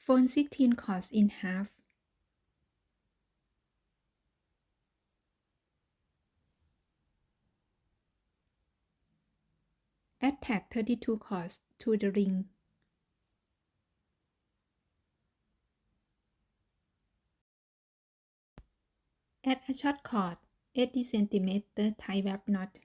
Phone 16 cuts in half. Attack 32 cuts to the ring. Add a short cord, 80 cm tie wrap knot.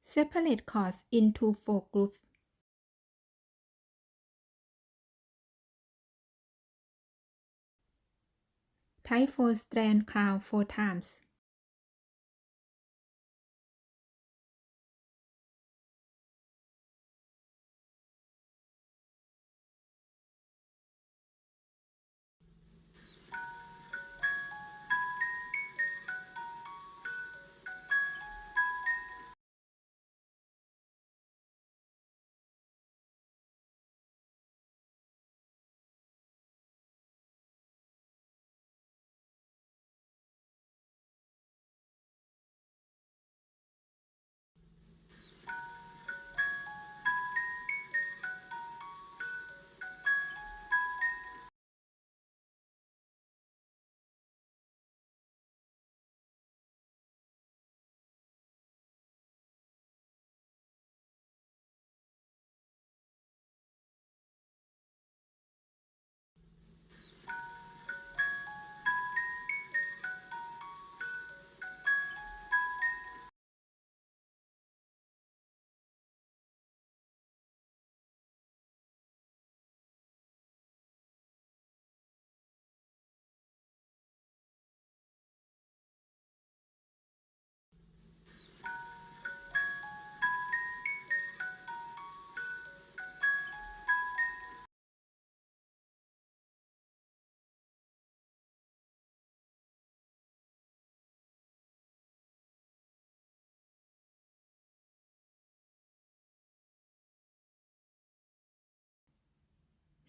Separate cords into 4 groups. Tie 4 strand crown 4 times.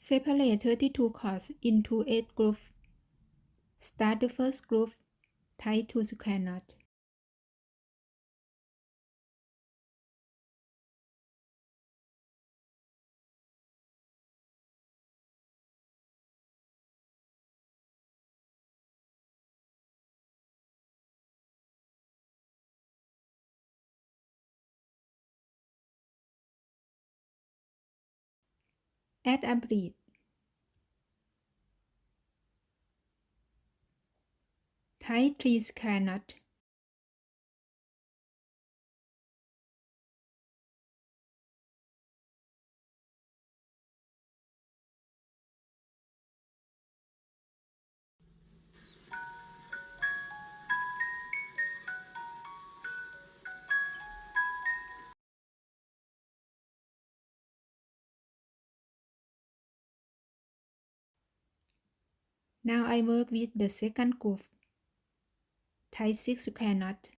Separate 32 cords into 8 groups. Start the first group, tie 2 square knots. Add a bead. Tie 3 square knots. Now I work with the second group. Tie 6 square knots.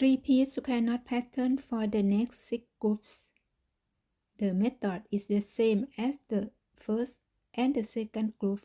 Repeat square knot pattern for the next 6 groups. The method is the same as the first and the second group.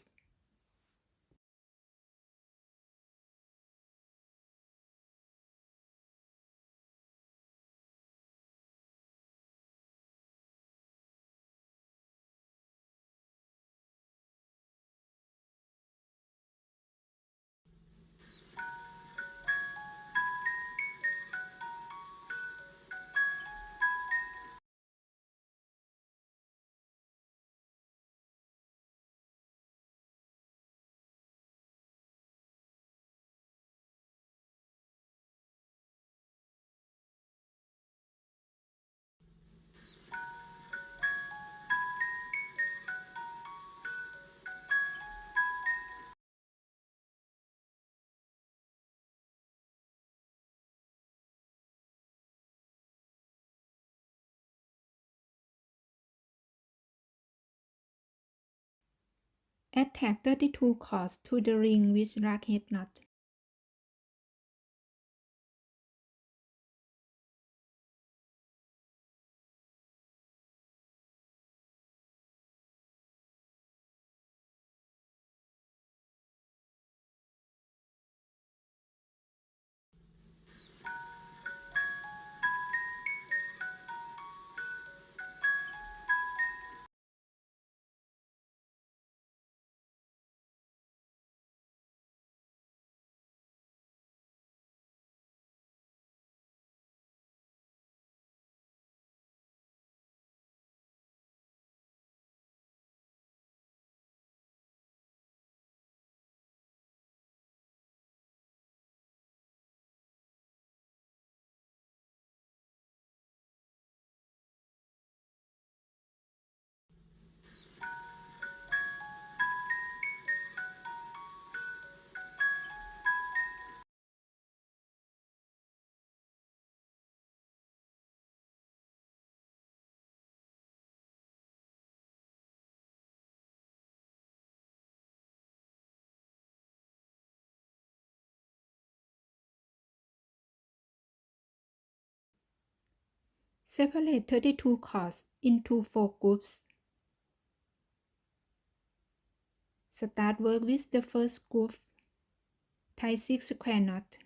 Attach 32 cords to the ring with raghead knot. Separate 32 cords into 4 groups. Start work with the first group. Tie 6 square knots.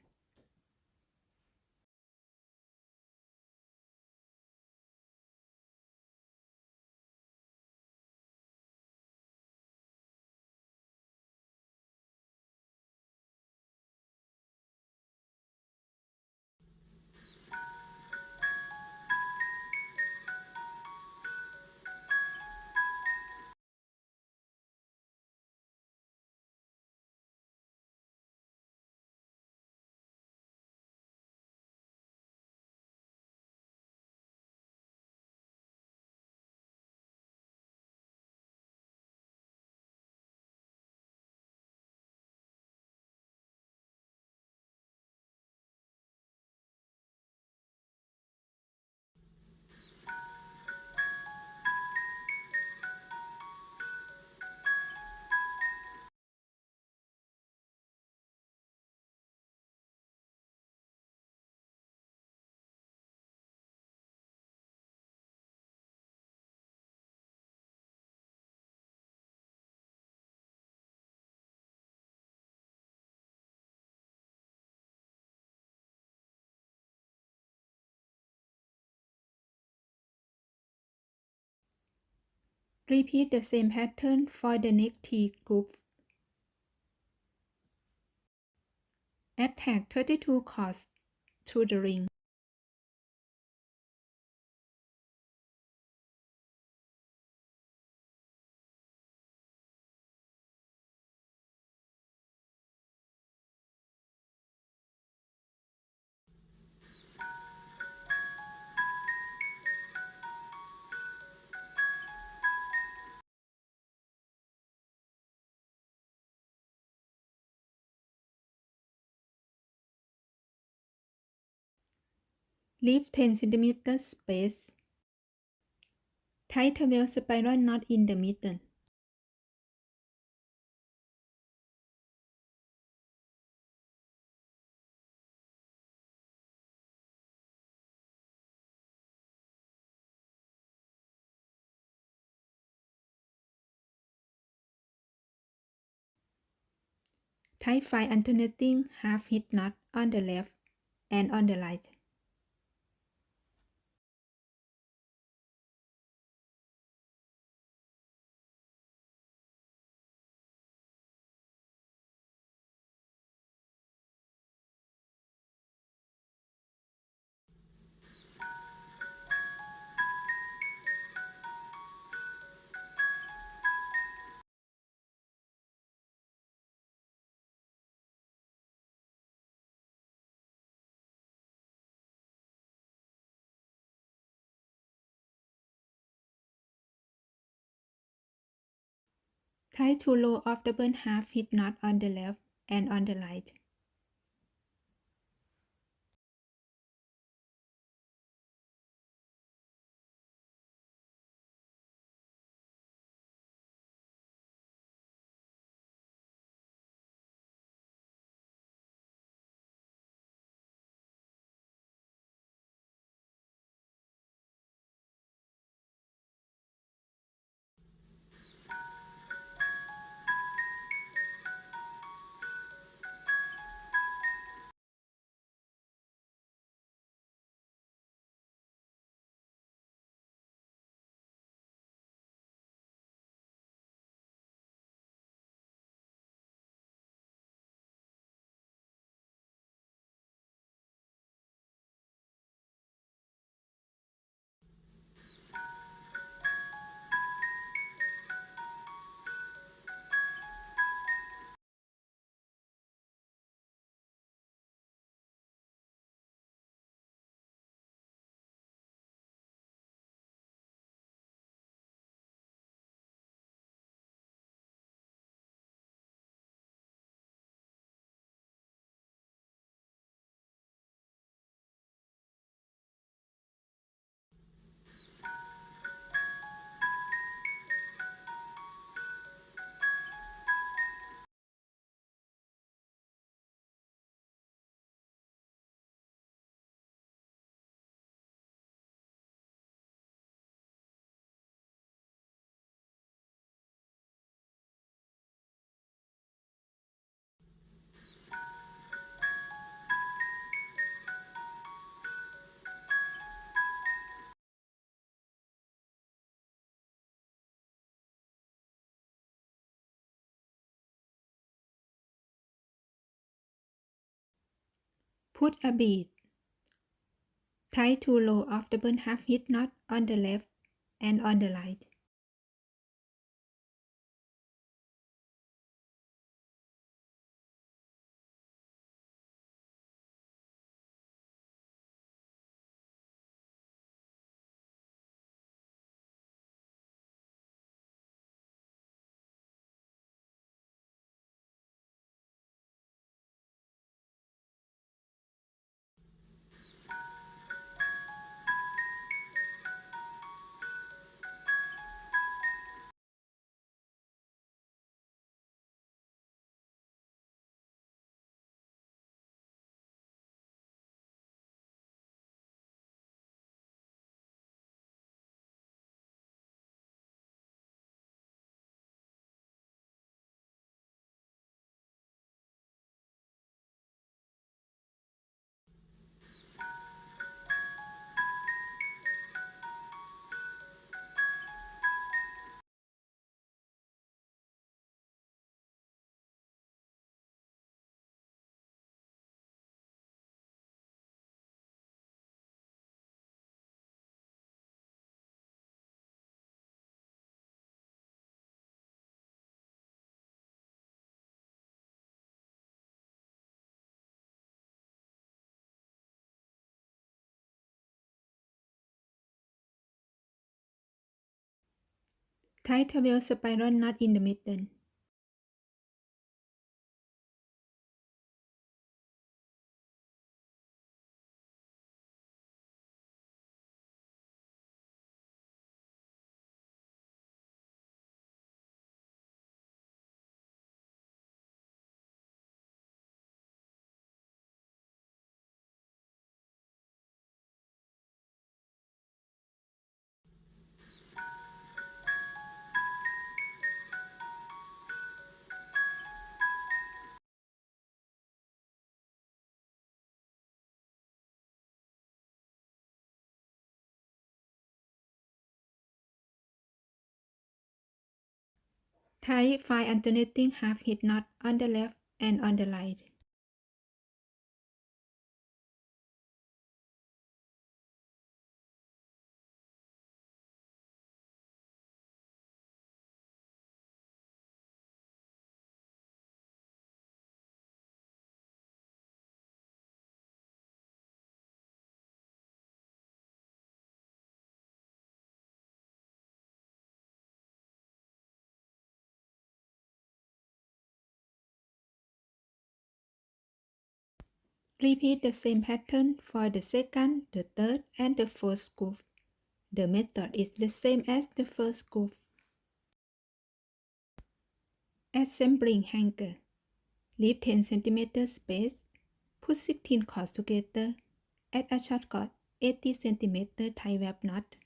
Repeat the same pattern for the next 3 groups. Attach 32 cords to the ring. Leave 10 cm space. Tie 12 spiral knot in the middle. Tie 5 alternating half hitch knot on the left and on the right. Tie 2 rows of double half hitch knot on the left and on the right. Put a bead. Tie 2 rows of double half hitch knot on the left and on the right. Tie 12 spiral knot in the middle. Tie 5 alternating half hitch knot on the left and on the right. Repeat the same pattern for the second, the third, and the fourth groove. The method is the same as the first groove. Assembling hanger. Leave 10 cm space. Put 16 cords together. Add a short cord 80 cm tie web knot.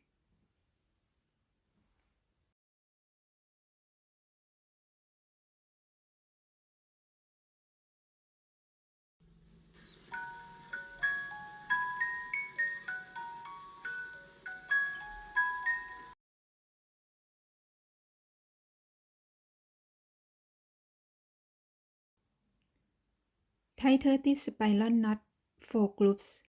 Tie 30 spiral knot 4 groups.